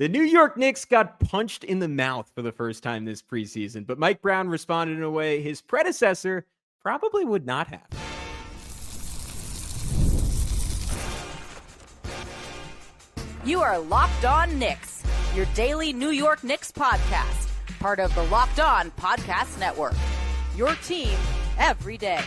The New York Knicks got punched in the mouth for the first time this preseason, but Mike Brown responded in a way his predecessor probably would not have. You are Locked On Knicks, your daily New York Knicks podcast, part of the Locked On Podcast Network. Your team every day.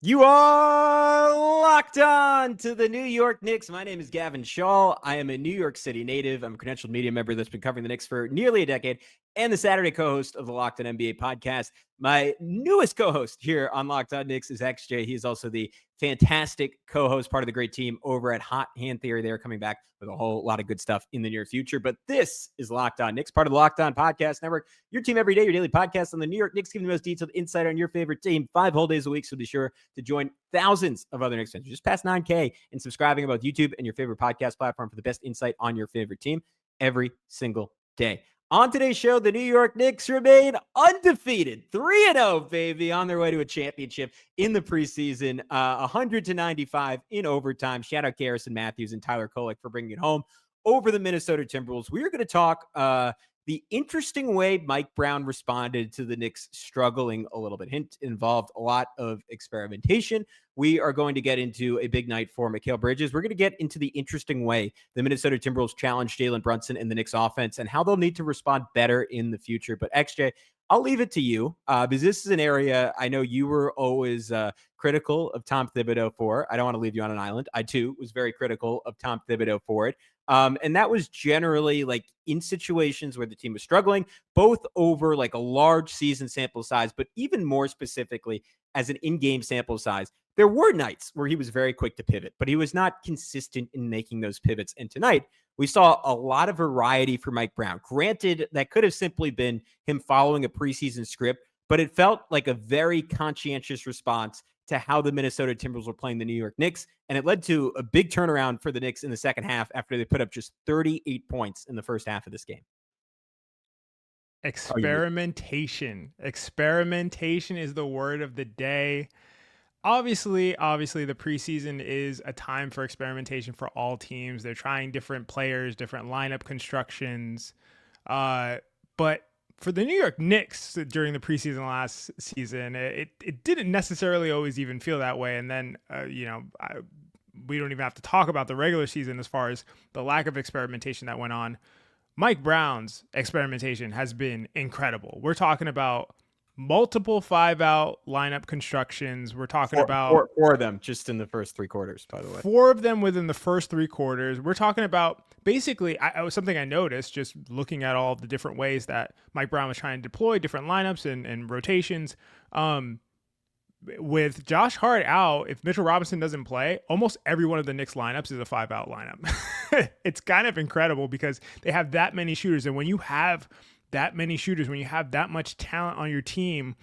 You are locked on to the New York Knicks. My name is Gavin Schall. I am a New York City native. I'm a credentialed media member that's been covering the Knicks for nearly a decade and the Saturday co-host of the Locked On NBA podcast. My newest co-host here on Locked On Knicks is XJ. He is also the fantastic co-host, part of the great team over at Hot Hand Theory. They're coming back with a whole lot of good stuff in the near future. But this is Locked On Knicks, part of the Locked On Podcast Network. Your team every day, your daily podcast on the New York Knicks, giving the most detailed insight on your favorite team 5 whole days a week. So be sure to join thousands of other Knicks fans. Just past 9K and subscribing about YouTube and your favorite podcast platform for the best insight on your favorite team every single day. On today's show, the New York Knicks remain undefeated, 3-0, baby, on their way to a championship in the preseason, 100-95 in overtime. Shout out Garrison Matthews and Tyler Kolek for bringing it home over the Minnesota Timberwolves. We are going to talk the interesting way Mike Brown responded to the Knicks struggling a little bit. Hint involved a lot of experimentation. We are going to get into a big night for Mikal Bridges. We're going to get into the interesting way the Minnesota Timberwolves challenge Jalen Brunson and the Knicks offense and how they'll need to respond better in the future. But XJ, I'll leave it to you because this is an area I know you were always critical of Tom Thibodeau for. I don't want to leave you on an island. I, too, was very critical of Tom Thibodeau for it. And that was generally like in situations where the team was struggling, both over like a large season sample size, but even more specifically as an in-game sample size. There were nights where he was very quick to pivot, but he was not consistent in making those pivots. And tonight, we saw a lot of variety for Mike Brown. Granted, that could have simply been him following a preseason script, but it felt like a very conscientious response to how the Minnesota Timberwolves were playing the New York Knicks. And it led to a big turnaround for the Knicks in the second half after they put up just 38 points in the first half of this game. Experimentation. Experimentation is the word of the day. Obviously, the preseason is a time for experimentation for all teams. They're trying different players, different lineup constructions. But for the New York Knicks during the preseason last season, it didn't necessarily always even feel that way. And then, we don't even have to talk about the regular season as far as the lack of experimentation that went on. Mike Brown's experimentation has been incredible. We're talking about multiple 5-out lineup constructions. We're talking about four of them just in the first 3 quarters, by the way. 4 of them within the first 3 quarters. We're talking about basically, it was something I noticed just looking at all the different ways that Mike Brown was trying to deploy different lineups and rotations. With Josh Hart out, if Mitchell Robinson doesn't play, almost every one of the Knicks lineups is a 5-out lineup. It's kind of incredible because they have that many shooters. And when you have that many shooters, when you have that much talent on your team,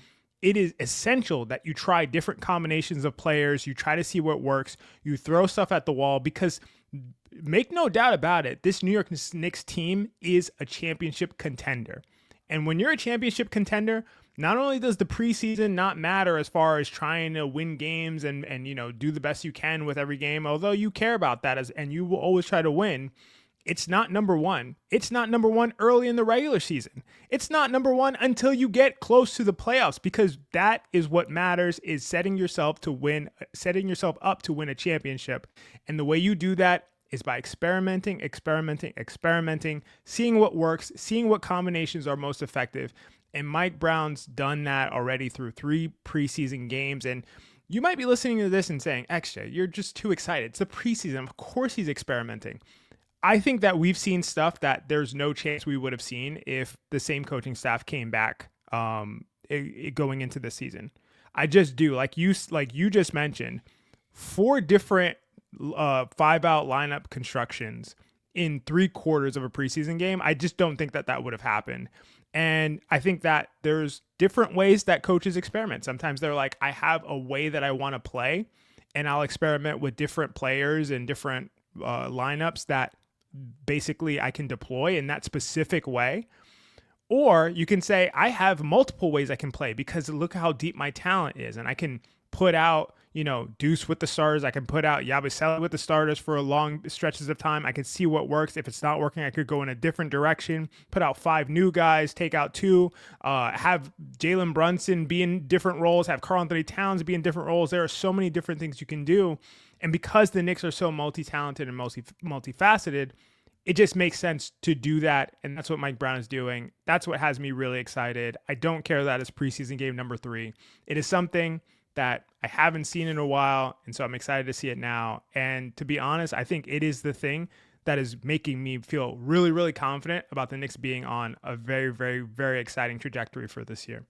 it is essential that you try different combinations of players. You try to see what works. You throw stuff at the wall because make no doubt about it, this New York Knicks team is a championship contender. And when you're a championship contender, not only does the preseason not matter as far as trying to win games and do the best you can with every game, although you care about that and you will always try to win, it's not number one. It's not number one early in the regular season. It's not number one until you get close to the playoffs, because that is what matters, is setting yourself up to win a championship. And the way you do that is by experimenting, seeing what works, seeing what combinations are most effective. And Mike Brown's done that already through 3 preseason games. And you might be listening to this and saying, XJ, you're just too excited. It's the preseason. Of course he's experimenting. I think that we've seen stuff that there's no chance we would have seen if the same coaching staff came back going into the season. I just do. Like you just mentioned, 4 different 5-out lineup constructions in 3 quarters of a preseason game. I just don't think that would have happened. And I think that there's different ways that coaches experiment. Sometimes they're like, I have a way that I want to play, and I'll experiment with different players and different lineups that basically I can deploy in that specific way. Or you can say, I have multiple ways I can play because look how deep my talent is, and I can put out, Deuce with the starters. I can put out Yabusele with the starters for long stretches of time. I can see what works. If it's not working, I could go in a different direction, put out 5 new guys, take out 2, have Jalen Brunson be in different roles, have Karl-Anthony Towns be in different roles. There are so many different things you can do. And because the Knicks are so multi-talented and multifaceted, it just makes sense to do that. And that's what Mike Brown is doing. That's what has me really excited. I don't care that it's preseason game number 3. It is something that I haven't seen in a while. And so I'm excited to see it now. And to be honest, I think it is the thing that is making me feel really, really confident about the Knicks being on a very, very, very exciting trajectory for this year.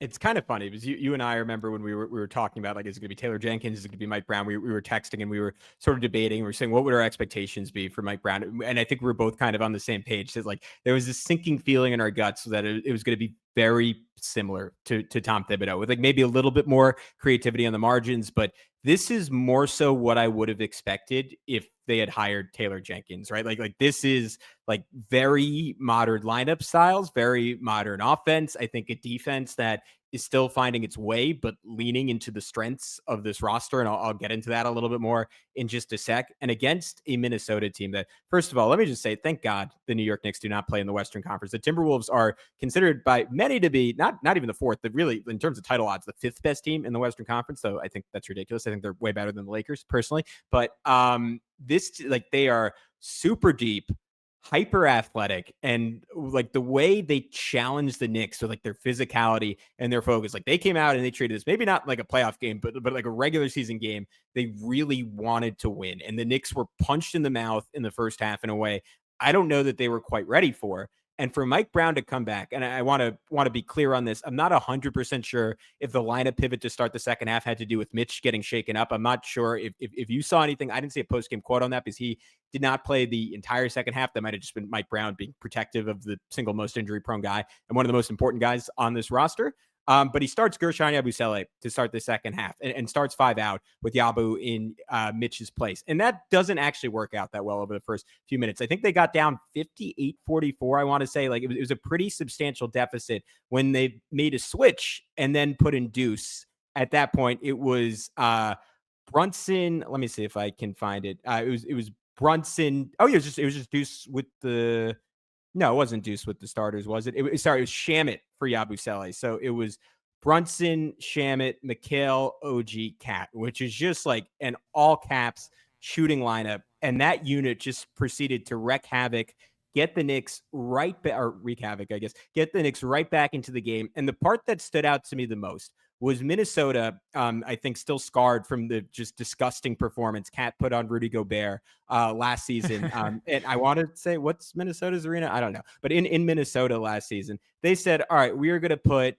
It's kind of funny because you and I remember when we were talking about, like, is it going to be Taylor Jenkins? Is it going to be Mike Brown? We were texting and we were sort of debating. We were saying, what would our expectations be for Mike Brown? And I think we were both kind of on the same page. That, like, there was this sinking feeling in our guts that it was going to be very similar to Tom Thibodeau, with like maybe a little bit more creativity on the margins. But this is more so what I would have expected if they had hired Taylor Jenkins, right? Like this is like very modern lineup styles, very modern offense. I think a defense that is still finding its way, but leaning into the strengths of this roster. And I'll get into that a little bit more in just a sec. And against a Minnesota team that, first of all, let me just say, thank God the New York Knicks do not play in the Western Conference. The Timberwolves are considered by many to be not even the 4th, but really in terms of title odds, the 5th best team in the Western Conference. So I think that's ridiculous. I think they're way better than the Lakers personally, but this, like, they are super deep, hyper athletic, and like the way they challenge the Knicks with like their physicality and their focus, like they came out and they treated this maybe not like a playoff game, but like a regular season game. They really wanted to win, and the Knicks were punched in the mouth in the first half in a way I don't know that they were quite ready for. And for Mike Brown to come back, and I want to be clear on this, I'm not 100% sure if the lineup pivot to start the second half had to do with Mitch getting shaken up. I'm not sure if you saw anything. I didn't see a post-game quote on that because he did not play the entire second half. That might have just been Mike Brown being protective of the single most injury-prone guy and one of the most important guys on this roster. But he starts Gershon Yabusele to start the second half and starts 5 out with Yabu in Mitch's place. And that doesn't actually work out that well over the first few minutes. I think they got down 58-44, I want to say. Like it was a pretty substantial deficit when they made a switch and then put in Deuce. At that point, it was Brunson. Let me see if I can find it. It was Brunson. Oh, yeah, it was just Deuce with the... No, it wasn't Deuce with the starters, was it? It was Shamet for Yabusele. So it was Brunson, Shamet, Mikal, OG, Cat, which is just like an all caps shooting lineup. And that unit just proceeded to wreak havoc, get the Knicks right back, or wreak havoc, I guess, get the Knicks right back into the game. And the part that stood out to me the most was Minnesota, I think, still scarred from the just disgusting performance Cat put on Rudy Gobert last season. And I want to say, what's Minnesota's arena? I don't know. But in Minnesota last season, they said, all right, we are going to put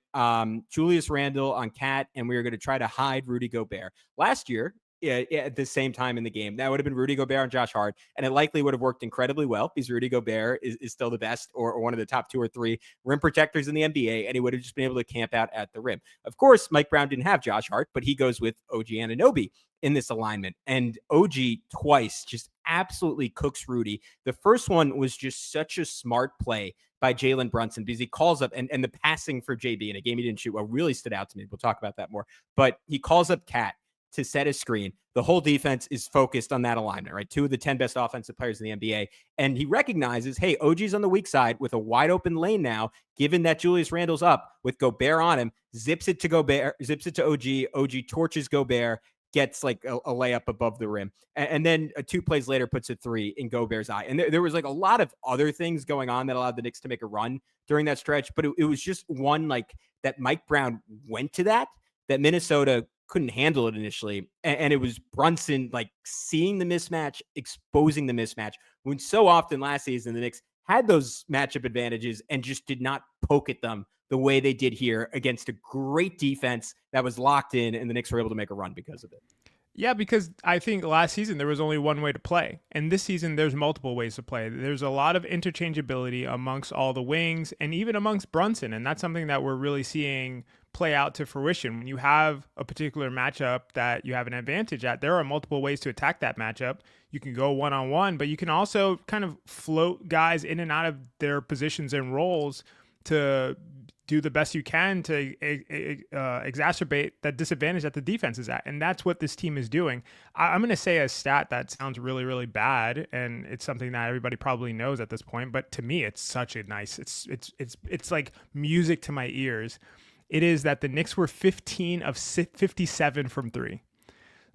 Julius Randle on Cat, and we are going to try to hide Rudy Gobert. Last year, at the same time in the game, that would have been Rudy Gobert and Josh Hart, and it likely would have worked incredibly well because Rudy Gobert is still the best or one of the top 2 or 3 rim protectors in the NBA, and he would have just been able to camp out at the rim. Of course, Mike Brown didn't have Josh Hart, but he goes with OG Anunoby in this alignment, and OG twice just absolutely cooks Rudy. The first one was just such a smart play by Jalen Brunson because he calls up, and the passing for JB in a game he didn't shoot well really stood out to me. We'll talk about that more, but he calls up Cat to set a screen. The whole defense is focused on that alignment, right? 2 of the 10 best offensive players in the NBA. And he recognizes, hey, OG's on the weak side with a wide open lane now, given that Julius Randle's up with Gobert on him, zips it to Gobert, zips it to OG. OG torches Gobert, gets like a layup above the rim. And then 2 plays later puts a 3 in Gobert's eye. And there was like a lot of other things going on that allowed the Knicks to make a run during that stretch. But it was just one like that Mike Brown went to that Minnesota couldn't handle it initially. And it was Brunson like seeing the mismatch, exposing the mismatch, when so often last season the Knicks had those matchup advantages and just did not poke at them the way they did here against a great defense that was locked in, and the Knicks were able to make a run because of it. Yeah, because I think last season there was only one way to play. And this season there's multiple ways to play. There's a lot of interchangeability amongst all the wings and even amongst Brunson. And that's something that we're really seeing play out to fruition. When you have a particular matchup that you have an advantage at, there are multiple ways to attack that matchup. You can go one-on-one, but you can also kind of float guys in and out of their positions and roles to do the best you can to exacerbate that disadvantage that the defense is at. And that's what this team is doing. I'm going to say a stat that sounds really, really bad, and it's something that everybody probably knows at this point, but to me, it's such a nice, it's like music to my ears. It is that the Knicks were 15 of 57 from three.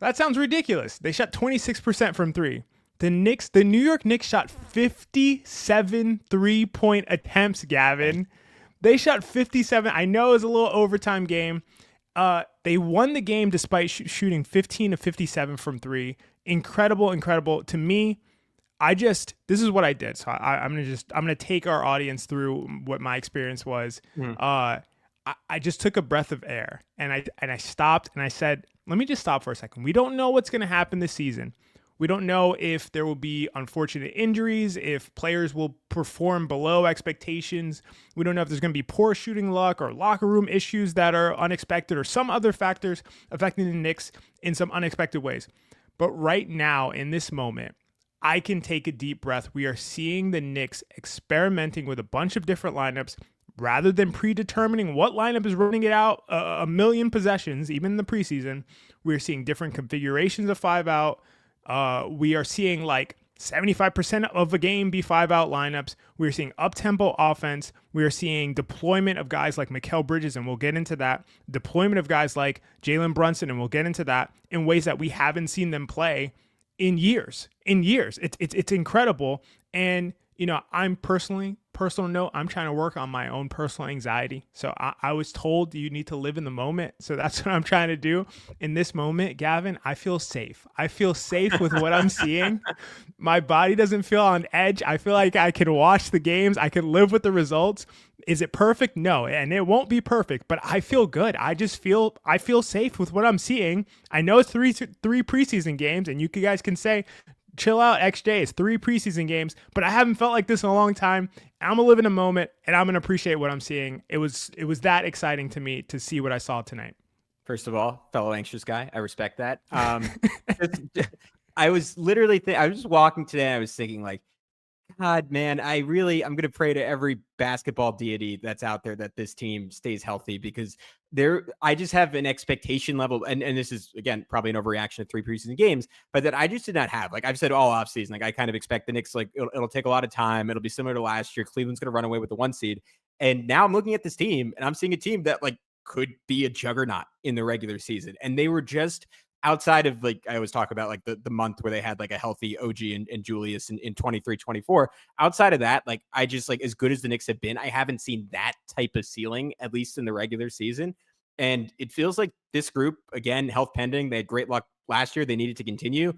That sounds ridiculous. They shot 26% from three. The New York Knicks shot 57 3-point attempts, Gavin. They shot 57. I know it was a little overtime game. They won the game despite shooting 15 of 57 from three. Incredible. To me, this is what I did. So I'm gonna take our audience through what my experience was. I just took a breath of air and I stopped and I said, let me just stop for a second. We don't know what's gonna happen this season. We don't know if there will be unfortunate injuries, if players will perform below expectations. We don't know if there's going to be poor shooting luck or locker room issues that are unexpected or some other factors affecting the Knicks in some unexpected ways. But right now, in this moment, I can take a deep breath. We are seeing the Knicks experimenting with a bunch of different lineups rather than predetermining what lineup is running it out a million possessions, even in the preseason. We're seeing different configurations of 5-out. We are seeing like 75% of a game be 5-out lineups. We're seeing up-tempo offense. We are seeing deployment of guys like Mikal Bridges, and we'll get into that. Deployment of guys like Jalen Brunson, and we'll get into that in ways that we haven't seen them play in years. It's incredible. And, I'm personal note, I'm trying to work on my own personal anxiety. So I was told you need to live in the moment. So that's what I'm trying to do in this moment. Gavin, I feel safe. I feel safe with what I'm seeing. My body doesn't feel on edge. I feel like I can watch the games. I can live with the results. Is it perfect? No, and it won't be perfect, but I feel good. I feel safe with what I'm seeing. I know it's three preseason games, and you guys can say, chill out, XJ. It's 3 preseason games, but I haven't felt like this in a long time. I'm gonna live in a moment, and I'm gonna appreciate what I'm seeing. It was that exciting to me to see what I saw tonight. First of all, fellow anxious guy, I respect that. I was literally, I was just walking today. I was thinking like, God, man, I'm going to pray to every basketball deity that's out there that this team stays healthy, because I just have an expectation level. And this is, again, probably an overreaction of 3 preseason games, but that I just did not have. Like I've said all offseason, like I kind of expect the Knicks, like it'll take a lot of time. It'll be similar to last year. Cleveland's going to run away with the 1 seed. And now I'm looking at this team and I'm seeing a team that like could be a juggernaut in the regular season. And they were just, outside of like, I always talk about like the month where they had like a healthy OG and Julius in 23-24. Outside of that, like I just like, as good as the Knicks have been, I haven't seen that type of ceiling, at least in the regular season. And it feels like this group, again, health pending, they had great luck last year. They needed to continue.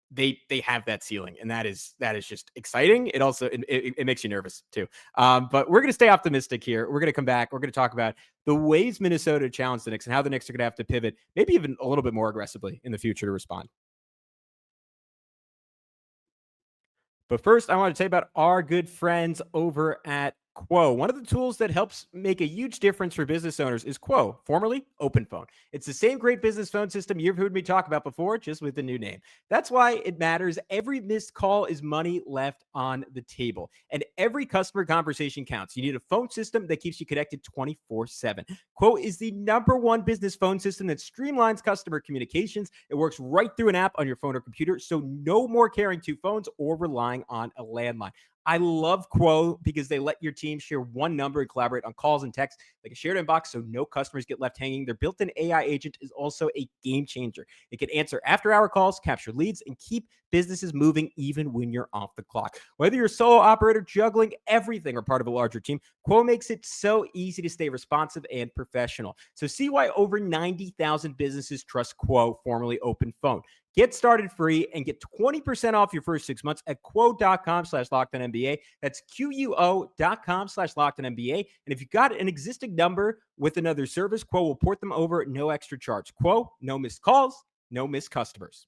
They have that ceiling, and that is just exciting. It also it makes you nervous too. But we're going to stay optimistic here. We're going to come back. We're going to talk about the ways Minnesota challenged the Knicks and how the Knicks are going to have to pivot, maybe even a little bit more aggressively in the future to respond. But first, I want to tell you about our good friends over at Quo. One of the tools that helps make a huge difference for business owners is Quo, formerly OpenPhone. It's the same great business phone system you've heard me talk about before, just with a new name. That's why it matters. Every missed call is money left on the table, and every customer conversation counts. You need a phone system that keeps you connected 24/7. Quo is the #1 business phone system that streamlines customer communications. It works right through an app on your phone or computer, so no more carrying 2 phones or relying on a landline. I love Quo because they let your team share one number and collaborate on calls and texts like a shared inbox, so no customers get left hanging. Their built-in AI agent is also a game changer. It can answer after-hour calls, capture leads, and keep businesses moving even when you're off the clock. Whether you're a solo operator juggling everything or part of a larger team, Quo makes it so easy to stay responsive and professional. So see why over 90,000 businesses trust Quo, formerly OpenPhone. Get started free and get 20% off your first 6 months at quo.com/LockedOnNBA. That's QUO.com/LockedOnNBA. And if you've got an existing number with another service, Quo will port them over at no extra charge. Quo, no missed calls, no missed customers.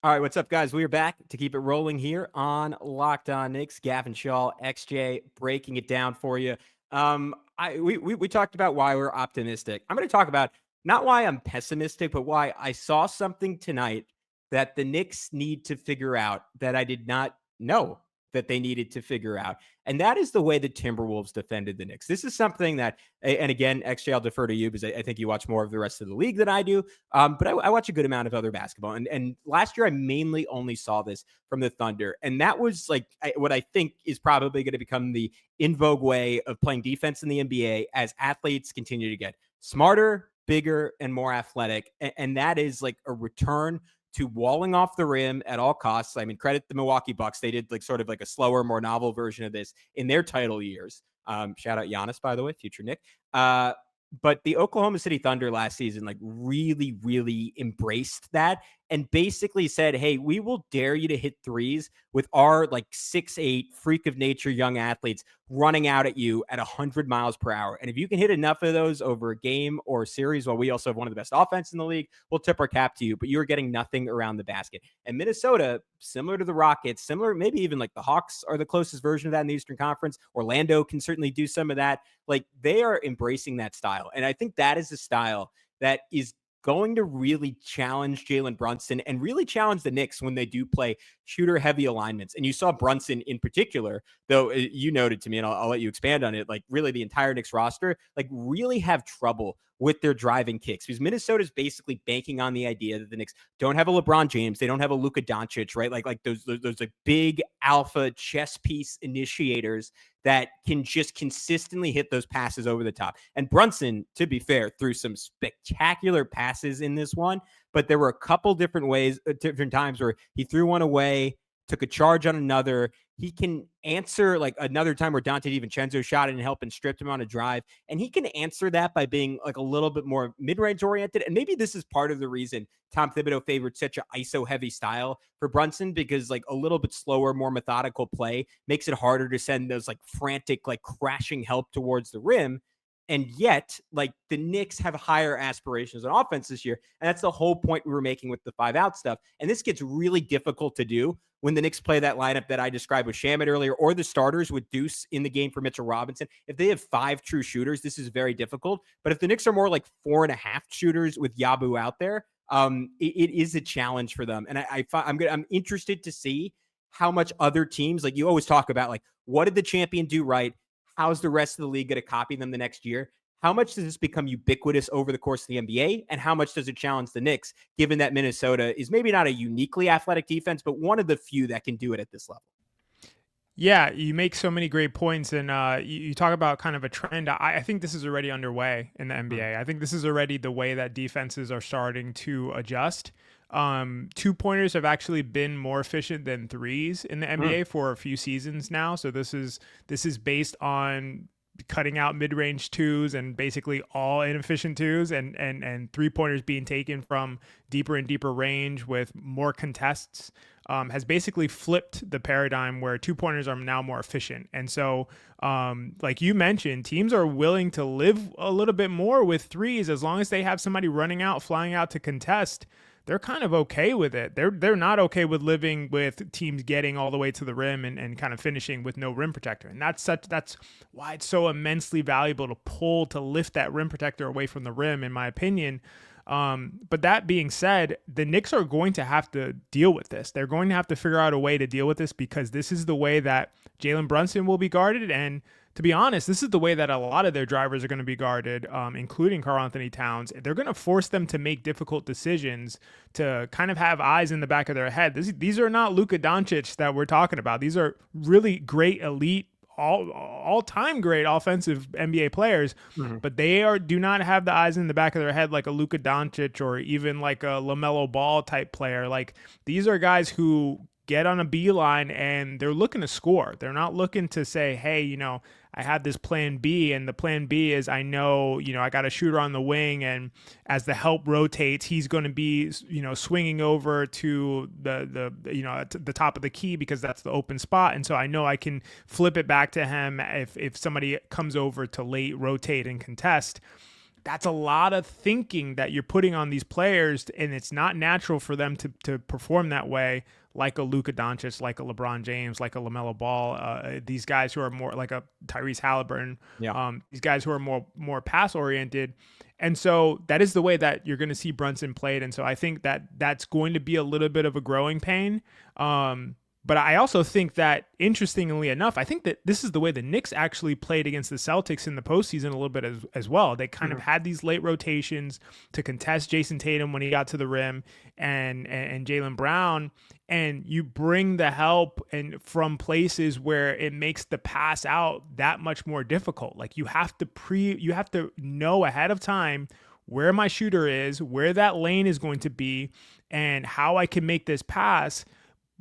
All right, what's up, guys? We are back to keep it rolling here on Locked On Knicks. Gavin Schall, XJ, breaking it down for you. We talked about why we're optimistic. I'm going to talk about not why I'm pessimistic, but why I saw something tonight that the Knicks need to figure out that I did not know that they needed to figure out. And that is the way the Timberwolves defended the Knicks. This is something that, and again, XJ, I'll defer to you because I think you watch more of the rest of the league than I do. But I watch a good amount of other basketball. And last year, I mainly only saw this from the Thunder. And that was like what I think is probably going to become the in vogue way of playing defense in the NBA as athletes continue to get smarter, bigger, and more athletic. And that is like a return to walling off the rim at all costs. I mean, credit the Milwaukee Bucks. They did like sort of like a slower, more novel version of this in their title years. Shout out Giannis, by the way, future Nick. But the Oklahoma City Thunder last season, like really, really embraced that and basically said, hey, we will dare you to hit threes with our like 6'8" freak of nature young athletes running out at you at 100 miles per hour. And if you can hit enough of those over a game or a series, while we also have one of the best offense in the league, we'll tip our cap to you, but you're getting nothing around the basket. And Minnesota, similar to the Rockets, similar, maybe even like the Hawks are the closest version of that in the Eastern Conference. Orlando can certainly do some of that. Like they are embracing that style. And I think that is a style that is going to really challenge Jalen Brunson and really challenge the Knicks when they do play shooter heavy alignments. And you saw Brunson in particular, though you noted to me, and I'll let you expand on it, like really the entire Knicks roster, like really have trouble with their driving kicks because Minnesota's basically banking on the idea that the Knicks don't have a LeBron James. They don't have a Luka Doncic, right? Like those like big alpha chess piece initiators that can just consistently hit those passes over the top. And Brunson, to be fair, threw some spectacular passes in this one, but there were a couple different ways, different times where he threw one away, took a charge on another. He can answer like another time where Dante DiVincenzo shot it and helped and stripped him on a drive. And he can answer that by being like a little bit more mid-range oriented. And maybe this is part of the reason Tom Thibodeau favored such an ISO heavy style for Brunson, because like a little bit slower, more methodical play makes it harder to send those like frantic, like crashing help towards the rim. And yet, like the Knicks have higher aspirations on offense this year. And that's the whole point we were making with the 5-out stuff. And this gets really difficult to do when the Knicks play that lineup that I described with Shamet earlier, or the starters with Deuce in the game for Mitchell Robinson. If they have 5 true shooters, this is very difficult. But if the Knicks are more like 4.5 shooters with Yabu out there, it is a challenge for them. And I'm interested to see how much other teams, like you always talk about, like what did the champion do right? How's the rest of the league going to copy them the next year? How much does this become ubiquitous over the course of the NBA? And how much does it challenge the Knicks, given that Minnesota is maybe not a uniquely athletic defense, but one of the few that can do it at this level? Yeah, you make so many great points, and you talk about kind of a trend. I think this is already underway in the NBA. I think this is already the way that defenses are starting to adjust. 2-pointers have actually been more efficient than threes in the NBA for a few seasons now. So this is based on cutting out mid-range twos and basically all inefficient twos, and 3-pointers being taken from deeper and deeper range with more contests, has basically flipped the paradigm where 2-pointers are now more efficient. And so, like you mentioned, teams are willing to live a little bit more with threes as long as they have somebody running out, flying out to contest. They're kind of okay with it. They're not okay with living with teams getting all the way to the rim and kind of finishing with no rim protector. And that's why it's so immensely valuable to lift that rim protector away from the rim, in my opinion. But that being said, the Knicks are going to have to deal with this. They're going to have to figure out a way to deal with this, because this is the way that Jalen Brunson will be guarded. And to be honest, this is the way that a lot of their drivers are going to be guarded, including Karl-Anthony Towns. They're going to force them to make difficult decisions, to kind of have eyes in the back of their head. These are not Luka Doncic that we're talking about. These are really great, elite, all-time great offensive NBA players, but they do not have the eyes in the back of their head like a Luka Doncic or even like a LaMelo Ball type player. Like, these are guys who get on a beeline and they're looking to score. They're not looking to say, hey, I have this plan B, and the plan B is I know, I got a shooter on the wing, and as the help rotates, he's going to be, swinging over to the top of the key because that's the open spot. And so I know I can flip it back to him if somebody comes over to late rotate and contest. That's a lot of thinking that you're putting on these players, and it's not natural for them to perform that way, like a Luka Doncic, like a LeBron James, like a LaMelo Ball. These guys who are more like a Tyrese Halliburton. Yeah. These guys who are more pass oriented. And so that is the way that you're going to see Brunson played. And so I think that that's going to be a little bit of a growing pain. But I also think that, interestingly enough, I think that this is the way the Knicks actually played against the Celtics in the postseason a little bit as well. They kind of had these late rotations to contest Jason Tatum when he got to the rim and Jalen Brown, and you bring the help and from places where it makes the pass out that much more difficult. Like you have to know ahead of time where my shooter is, where that lane is going to be, and how I can make this pass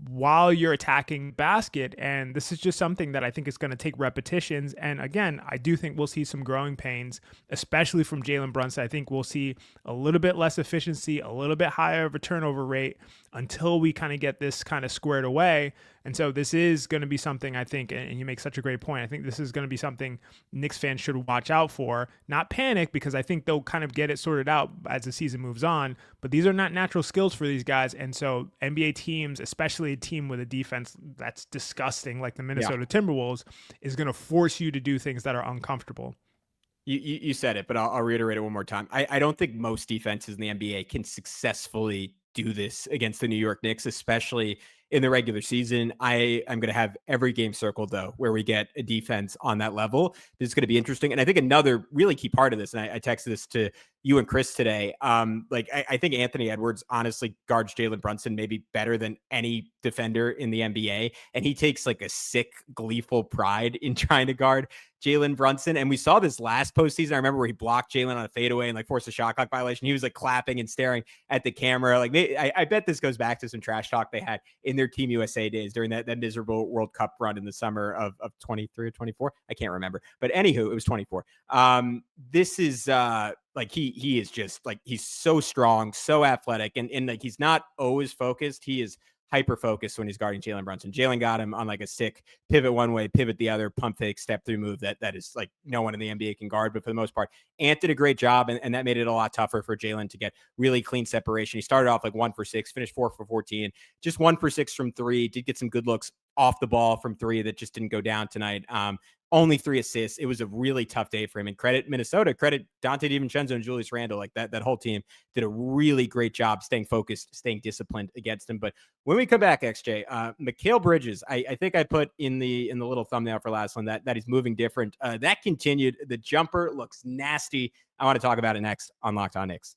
while you're attacking basket. And this is just something that I think is going to take repetitions. And again, I do think we'll see some growing pains, especially from Jalen Brunson. I think we'll see a little bit less efficiency, a little bit higher of a turnover rate until we kind of get this kind of squared away. And so this is going to be something, I think, and you make such a great point, I think this is going to be something Knicks fans should watch out for, not panic, because I think they'll kind of get it sorted out as the season moves on. But these are not natural skills for these guys. And so NBA teams, especially a team with a defense that's disgusting like the Minnesota Timberwolves, is going to force you to do things that are uncomfortable. You said it, but I'll reiterate it one more time. I don't think most defenses in the NBA can successfully do this against the New York Knicks, especially in the regular season. I'm going to have every game circled, though, where we get a defense on that level. This is going to be interesting. And I think another really key part of this, and I texted this to you and Chris today, I think Anthony Edwards honestly guards Jalen Brunson maybe better than any defender in the NBA. And he takes like a sick, gleeful pride in trying to guard Jalen Brunson. And we saw this last postseason. I remember where he blocked Jalen on a fadeaway and like forced a shot clock violation. He was like clapping and staring at the camera. Like I bet this goes back to some trash talk they had in their Team USA days during that miserable World Cup run in the summer of 23 or 24. I can't remember. But anywho, it was 24. This is like he is just like, he's so strong, so athletic, and like he's not always focused. He is hyper focused when he's guarding Jalen Brunson. Jalen got him on like a sick pivot one way, pivot the other, pump fake, step through move that is like no one in the NBA can guard. But for the most part, Ant did a great job, and that made it a lot tougher for Jalen to get really clean separation. He started off like 1 for 6, finished 4 for 14, just 1 for 6 from three. Did get some good looks off the ball from three that just didn't go down tonight. Only 3 assists. It was a really tough day for him. And credit Minnesota, credit Dante DiVincenzo and Julius Randle. Like that whole team did a really great job staying focused, staying disciplined against him. But when we come back, XJ, Mikal Bridges, I think I put in the little thumbnail for last one that he's moving different. That continued. The jumper looks nasty. I want to talk about it next on Locked On Knicks.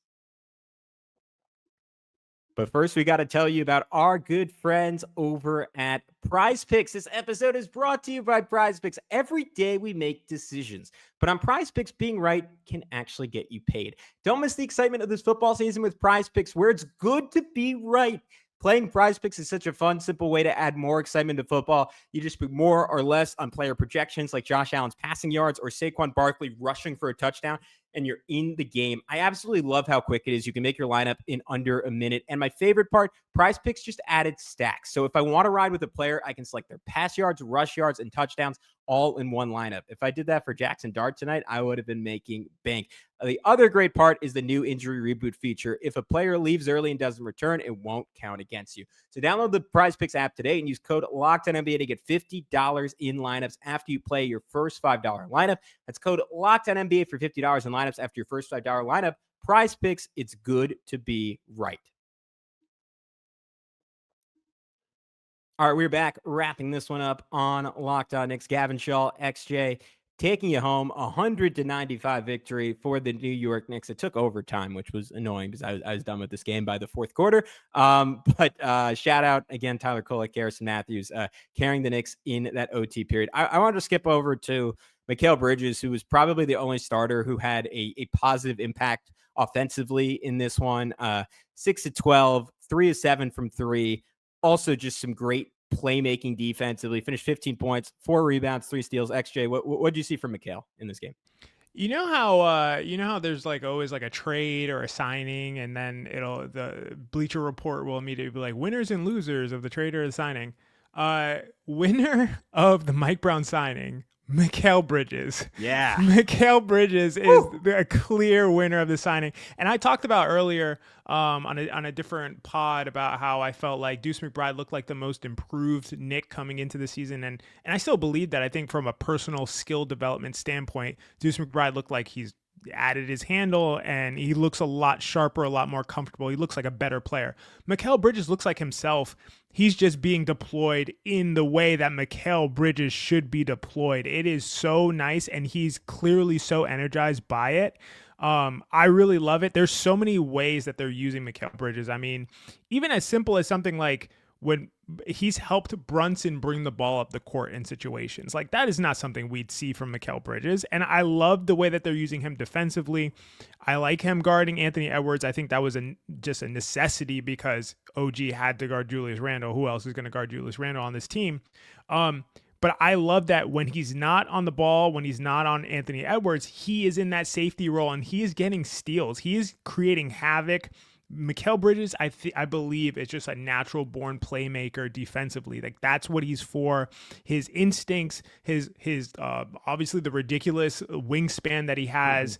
But first, we got to tell you about our good friends over at Prize Picks. This episode is brought to you by Prize Picks. Every day we make decisions, but on Prize Picks, being right can actually get you paid. Don't miss the excitement of this football season with Prize Picks, where it's good to be right. Playing Prize Picks is such a fun, simple way to add more excitement to football. You just put more or less on player projections like Josh Allen's passing yards or Saquon Barkley rushing for a touchdown, and you're in the game. I absolutely love how quick it is. You can make your lineup in under a minute. And my favorite part, Prize Picks just added stacks. So if I want to ride with a player, I can select their pass yards, rush yards, and touchdowns all in one lineup. If I did that for Jackson Dart tonight, I would have been making bank. The other great part is the new injury reboot feature. If a player leaves early and doesn't return, it won't count against you. So download the Prize Picks app today and use code LOCKEDONNBA to get $50 in lineups after you play your first $5 lineup. That's code LOCKEDONNBA for $50 in lineups after your first $5 lineup. Prize Picks, it's good to be right. All right, we're back wrapping this one up on Locked On Knicks. Gavin Schall, XJ, taking you home, 100-95 victory for the New York Knicks. It took overtime, which was annoying because I was done with this game by the fourth quarter. But shout out again, Tyler Kolek, Garrison Matthews, carrying the Knicks in that OT period. I wanted to skip over to Mikal Bridges, who was probably the only starter who had a positive impact offensively in this one. 6-12, 3-7 from three. Also, just some great playmaking defensively. Finished 15 points, 4 rebounds, 3 steals. XJ, what did you see from Mikal in this game? You know how there's like always like a trade or a signing, and then the Bleacher Report will immediately be like winners and losers of the trade or the signing. Winner of the Mike Brown signing, Mikal Bridges. Yeah. Mikal Bridges is a clear winner of the signing. And I talked about earlier on a different pod about how I felt like Deuce McBride looked like the most improved Knick coming into the season. And I still believe that. I think from a personal skill development standpoint, Deuce McBride looked like he's added his handle, and he looks a lot sharper, a lot more comfortable. He looks like a better player. Mikal Bridges looks like himself. He's just being deployed in the way that Mikal Bridges should be deployed. It is so nice, and he's clearly so energized by it. I really love it. There's so many ways that they're using Mikal Bridges. I mean, even as simple as something like when he's helped Brunson bring the ball up the court in situations. Like, that is not something we'd see from Mikal Bridges. And I love the way that they're using him defensively. I like him guarding Anthony Edwards. I think that was just a necessity because OG had to guard Julius Randle. Who else is going to guard Julius Randle on this team? But I love that when he's not on the ball, when he's not on Anthony Edwards, he is in that safety role and he is getting steals. He is creating havoc. Mikal Bridges, I believe, is just a natural born playmaker defensively. Like, that's what he's for. His instincts, his obviously the ridiculous wingspan that he has,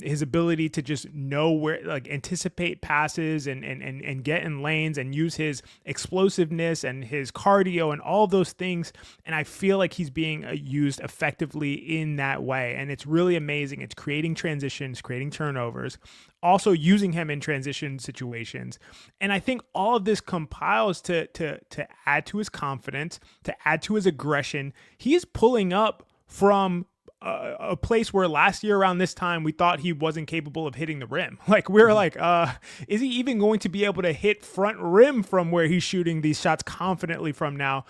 his ability to just know where, like, anticipate passes and get in lanes and use his explosiveness and his cardio and all of those things. And I feel like he's being used effectively in that way. And it's really amazing. It's creating transitions, creating turnovers, also using him in transition situations. And I think all of this compiles to add to his confidence, to add to his aggression. He's pulling up from a place where last year around this time we thought he wasn't capable of hitting the rim. Like, we were like, is he even going to be able to hit front rim from where he's shooting these shots confidently from now?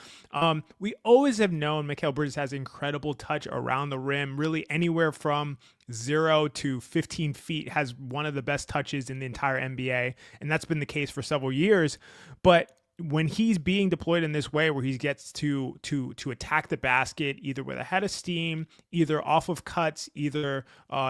We always have known Mikal Bridges has incredible touch around the rim, really anywhere from 0 to 15 feet has one of the best touches in the entire NBA. And that's been the case for several years. But when he's being deployed in this way where he gets to attack the basket, either with a head of steam, either off of cuts, either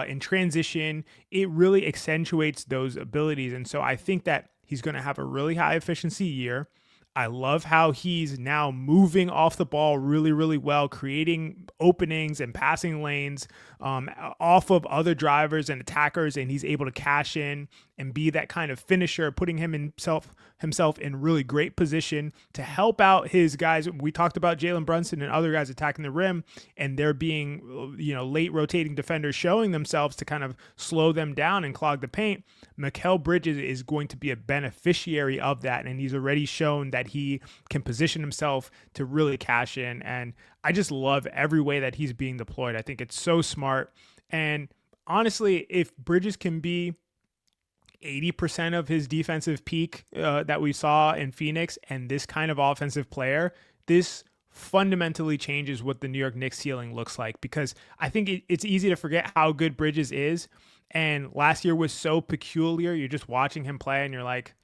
in transition, it really accentuates those abilities. And so I think that he's going to have a really high efficiency year. I love how he's now moving off the ball really, really well, creating openings and passing lanes off of other drivers and attackers, and he's able to cash in and be that kind of finisher, putting himself in really great position to help out his guys. We talked about Jalen Brunson and other guys attacking the rim, and they're being, late rotating defenders showing themselves to kind of slow them down and clog the paint. Mikal Bridges is going to be a beneficiary of that, and he's already shown that he can position himself to really cash in. And I just love every way that he's being deployed. I think it's so smart. And honestly, if Bridges can be 80% of his defensive peak that we saw in Phoenix and this kind of offensive player, this fundamentally changes what the New York Knicks ceiling looks like, because I think it's easy to forget how good Bridges is. And last year was so peculiar. You're just watching him play and you're like,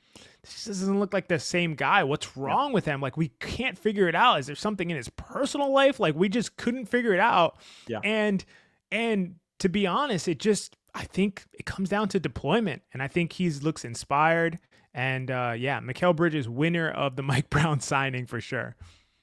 this doesn't look like the same guy. What's wrong with him? Like, we can't figure it out. Is there something in his personal life? Like, we just couldn't figure it out. Yeah. And to be honest, I think it comes down to deployment. And I think he looks inspired. And Mikal Bridges, winner of the Mike Brown signing for sure.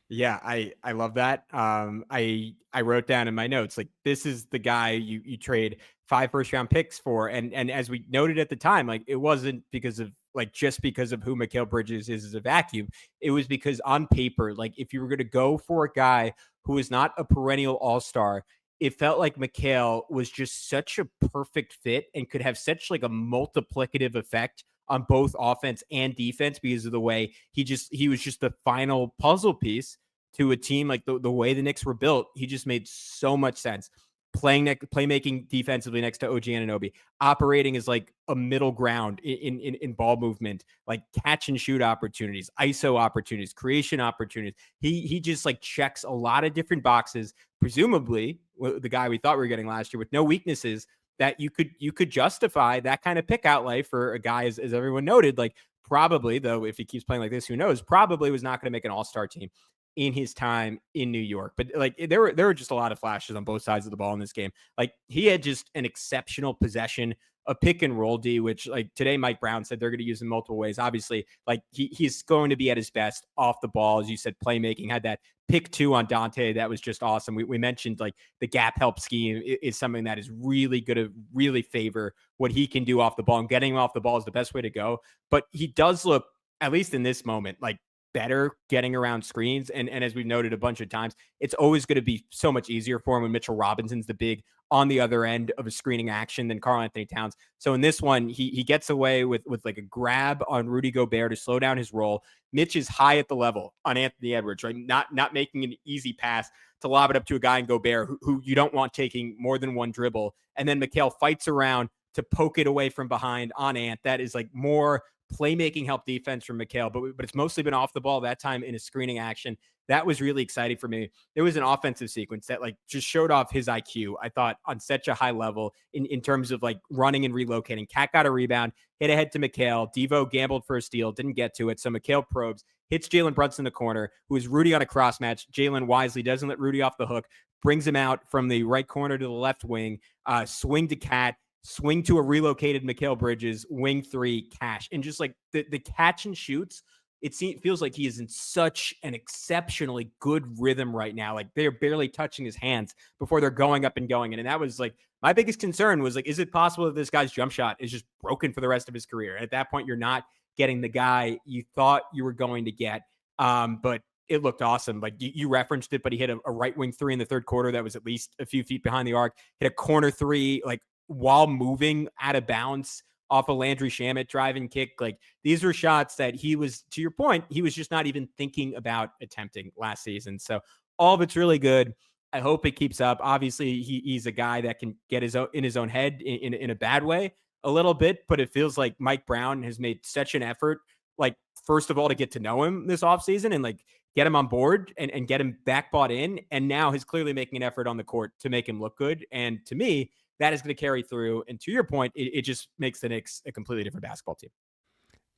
Yeah, I love that. I wrote down in my notes, like, this is the guy you trade 5 first-round picks for, and as we noted at the time, like, it wasn't because of, like, just because of who Mikal Bridges is as a vacuum. It was because on paper, like, if you were going to go for a guy who is not a perennial all-star, it felt like Mikal was just such a perfect fit and could have such, like, a multiplicative effect on both offense and defense because of the way he was just the final puzzle piece to a team. Like, the way the Knicks were built, he just made so much sense. Playmaking defensively next to OG Anunoby, operating as like a middle ground in ball movement, like catch and shoot opportunities, ISO opportunities, creation opportunities. He just, like, checks a lot of different boxes. Presumably, the guy we thought we were getting last year with no weaknesses, that you could justify that kind of pick outlay for a guy, as everyone noted, like, probably, though, if he keeps playing like this, who knows, probably was not going to make an all-star team in his time in New York. But, like, there were just a lot of flashes on both sides of the ball in this game. Like, he had just an exceptional possession, a pick and roll D, which, like, today Mike Brown said they're going to use in multiple ways. Obviously, like, he's going to be at his best off the ball. As you said, playmaking, had that pick 2 on Dante. That was just awesome. We mentioned, like, the gap help scheme is something that is really going to really favor what he can do off the ball, and getting him off the ball is the best way to go. But he does look, at least in this moment, like, better getting around screens. And as we've noted a bunch of times, it's always going to be so much easier for him when Mitchell Robinson's the big on the other end of a screening action than Karl Anthony Towns. So in this one, he gets away with like a grab on Rudy Gobert to slow down his roll. Mitch is high at the level on Anthony Edwards, right? Not making an easy pass to lob it up to a guy in Gobert who you don't want taking more than one dribble. And then Mikal fights around to poke it away from behind on Ant. That is like more playmaking help defense from Mikal, but it's mostly been off the ball that time in a screening action. That was really exciting for me. There was an offensive sequence that like just showed off his IQ, I thought, on such a high level in terms of like running and relocating. Cat got a rebound, hit ahead to Mikal. Devo gambled for a steal, didn't get to it. So Mikal probes, hits Jalen Brunson in the corner, who is Rudy on a cross match. Jalen wisely doesn't let Rudy off the hook, brings him out from the right corner to the left wing, swing to Cat, swing to a relocated Mikal Bridges, wing three, cash. And just like the catch and shoots, it feels like he is in such an exceptionally good rhythm right now. Like they're barely touching his hands before they're going up and going in. And that was like my biggest concern was like, is it possible that this guy's jump shot is just broken for the rest of his career? And at that point, you're not getting the guy you thought you were going to get. But it looked awesome. Like you referenced it, but he hit a right wing three in the third quarter that was at least a few feet behind the arc, hit a corner three, like while moving out of bounds off a Landry Shamet driving kick. Like these were shots that he was, to your point, he was just not even thinking about attempting last season. So all of it's really good. I hope it keeps up. Obviously, he's a guy that can get in his own head in a bad way a little bit, but it feels like Mike Brown has made such an effort, like first of all, to get to know him this offseason and like get him on board and get him back bought in. And now he's clearly making an effort on the court to make him look good. And to me, that is going to carry through. And to your point, it just makes the Knicks a completely different basketball team.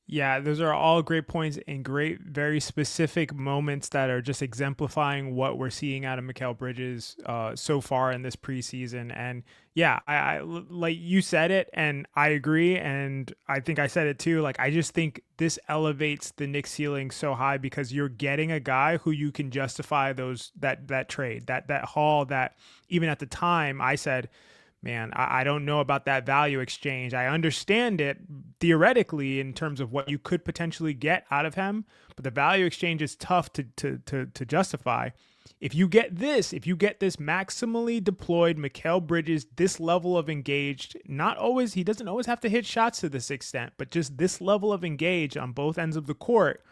Yeah, those are all great points and great, very specific moments that are just exemplifying what we're seeing out of Mikal Bridges so far in this preseason. And yeah, I like you said it, and I agree. And I think I said it too. Like, I just think this elevates the Knicks ceiling so high because you're getting a guy who you can justify that trade, that haul that even at the time I said, man, I don't know about that value exchange. I understand it theoretically in terms of what you could potentially get out of him, but the value exchange is tough to justify. If you get this maximally deployed Mikal Bridges, this level of engaged, he doesn't always have to hit shots to this extent, but just this level of engaged on both ends of the court,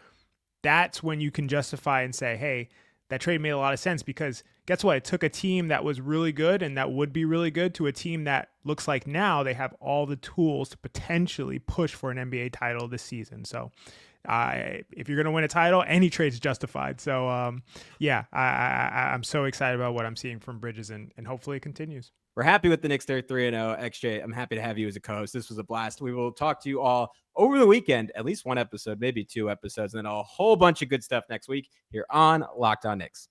that's when you can justify and say, hey, that trade made a lot of sense because guess what? It took a team that was really good and that would be really good to a team that looks like now they have all the tools to potentially push for an NBA title this season. So if you're going to win a title, any trade's justified. So I'm so excited about what I'm seeing from Bridges and hopefully it continues. We're happy with the Knicks. They're 3-0. XJ, I'm happy to have you as a co-host. This was a blast. We will talk to you all over the weekend, at least one episode, maybe two episodes, and then a whole bunch of good stuff next week here on Locked On Knicks.